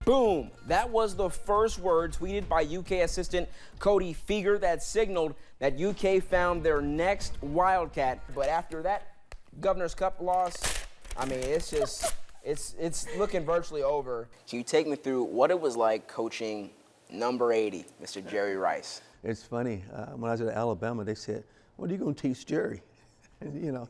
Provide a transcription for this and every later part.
Boom! That was the first word tweeted by UK assistant Cody Feger that signaled that UK found their next Wildcat. But after that Governor's Cup loss, I mean, it's looking virtually over. Can you take me through what it was like coaching number 80, Mr. Jerry Rice? It's funny. When I was at Alabama, they said, "What are you going to teach Jerry?" And, you know,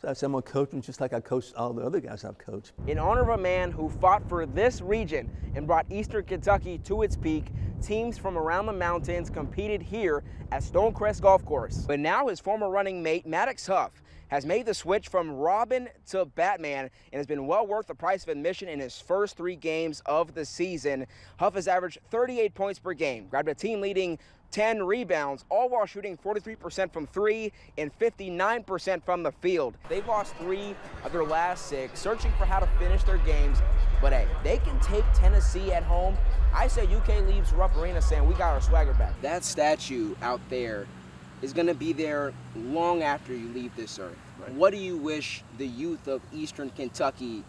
so I said, "I'm going to coach him just like I coached all the other guys I've coached." In honor of a man who fought for this region and brought Eastern Kentucky to its peak, teams from around the mountains competed here at Stonecrest Golf Course. But now his former running mate, Maddox Huff, has made the switch from Robin to Batman and has been well worth the price of admission in his first 3 games of the season. Huff has averaged 38 points per game, grabbed a team-leading 10 rebounds, all while shooting 43% from 3 and 59% from the field. They've lost 3 of their last 6, searching for how to finish their games. But hey, they can take Tennessee at home. I say UK leaves Rupp Arena saying we got our swagger back. That statue out there is going to be there long after you leave this earth. Right. What do you wish the youth of Eastern Kentucky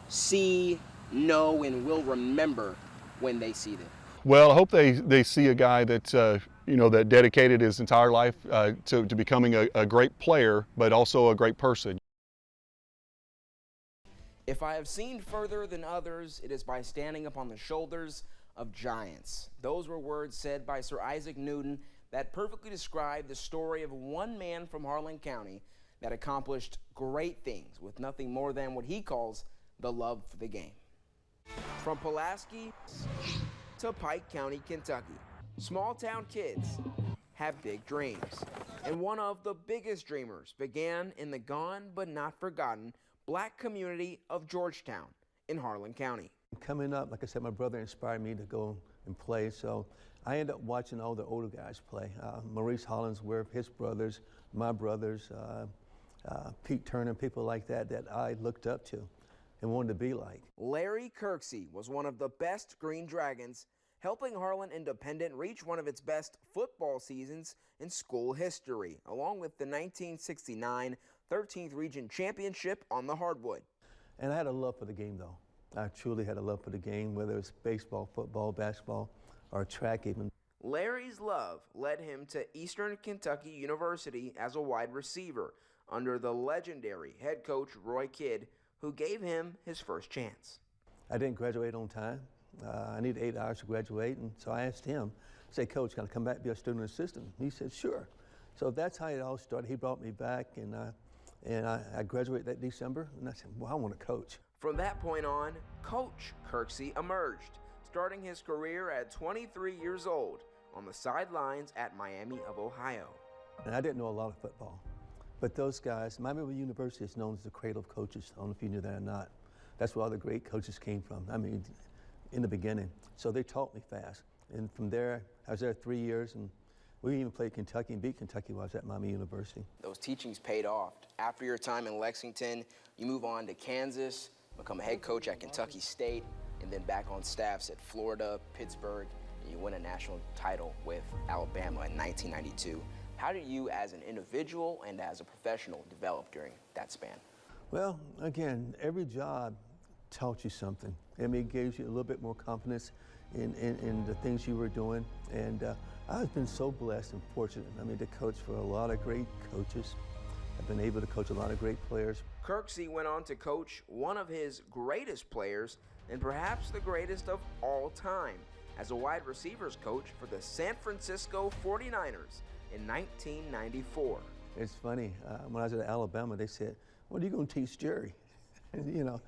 see, know, and will remember when they see them? Well, I hope they see a guy that that dedicated his entire life to becoming a great player, but also a great person. If I have seen further than others, it is by standing upon the shoulders of giants. Those were words said by Sir Isaac Newton that perfectly describe the story of one man from Harlan County that accomplished great things with nothing more than what he calls the love for the game. From Pulaski to Pike County, Kentucky, small town kids have big dreams. And one of the biggest dreamers began in the gone but not forgotten black community of Georgetown in Harlan County. Coming up, like I said, my brother inspired me to go and play, so I ended up watching all the older guys play. Maurice Hollingsworth, his brothers, my brothers, Pete Turner, people like that I looked up to and wanted to be like. Larry Kirksey was one of the best Green Dragons, helping Harlan Independent reach one of its best football seasons in school history, along with the 1969 13th Region Championship on the hardwood. And I had a love for the game, though. I truly had a love for the game, whether it's baseball, football, basketball, or track even. Larry's love led him to Eastern Kentucky University as a wide receiver under the legendary head coach Roy Kidd, who gave him his first chance. I didn't graduate on time. I needed 8 hours to graduate, and so I asked him, say, "Coach, can I come back and be a student assistant?" He said, "Sure." So that's how it all started. He brought me back, and I graduated that December, and I said, well, I want to coach. From that point on, Coach Kirksey emerged, starting his career at 23 years old on the sidelines at Miami of Ohio. And I didn't know a lot of football, but those guys, Miami University is known as the cradle of coaches. I don't know if you knew that or not. That's where all the great coaches came from. I mean, in the beginning. So they taught me fast. And from there, I was there 3 years, and we even played Kentucky and beat Kentucky while I was at Miami University. Those teachings paid off. After your time in Lexington, you move on to Kansas, become a head coach at Kentucky State, and then back on staffs at Florida, Pittsburgh, and you win a national title with Alabama in 1992. How did you, as an individual and as a professional, develop during that span? Well, again, every job taught you something. I mean, it gave you a little bit more confidence in the things you were doing. And I've been so blessed and fortunate. I mean, to coach for a lot of great coaches. I've been able to coach a lot of great players. Kirksey went on to coach one of his greatest players and perhaps the greatest of all time as a wide receivers coach for the San Francisco 49ers in 1994. It's funny, when I was at Alabama, they said, "What are you going to teach Jerry?" And,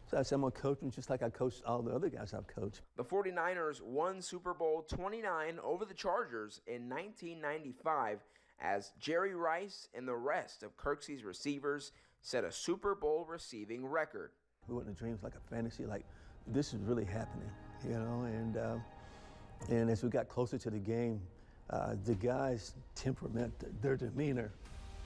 so I said, "I'm going to coach him just like I coached all the other guys I've coached." The 49ers won Super Bowl 29 over the Chargers in 1995 as Jerry Rice and the rest of Kirksey's receivers set a Super Bowl receiving record. We went in dreams like a fantasy, like this is really happening, and as we got closer to the game, the guys' temperament, their demeanor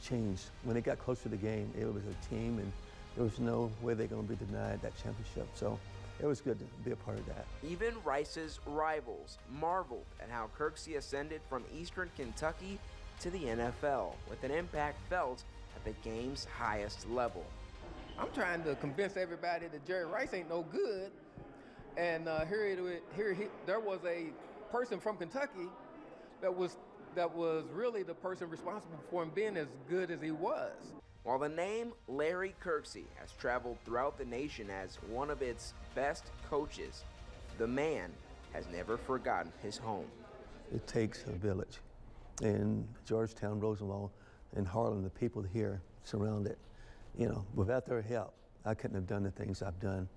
changed. When they got closer to the game, it was a team, and there was no way they're going to be denied that championship. So it was good to be a part of that. Even Rice's rivals marveled at how Kirksey ascended from Eastern Kentucky to the NFL with an impact felt at the game's highest level. I'm trying to convince everybody that Jerry Rice ain't no good, And there was a person from Kentucky that was really the person responsible for him being as good as he was. While the name Larry Kirksey has traveled throughout the nation as one of its best coaches, the man has never forgotten his home. It takes a village. In Georgetown, Roosevelt, and Harlem, the people here surrounded, without their help, I couldn't have done the things I've done.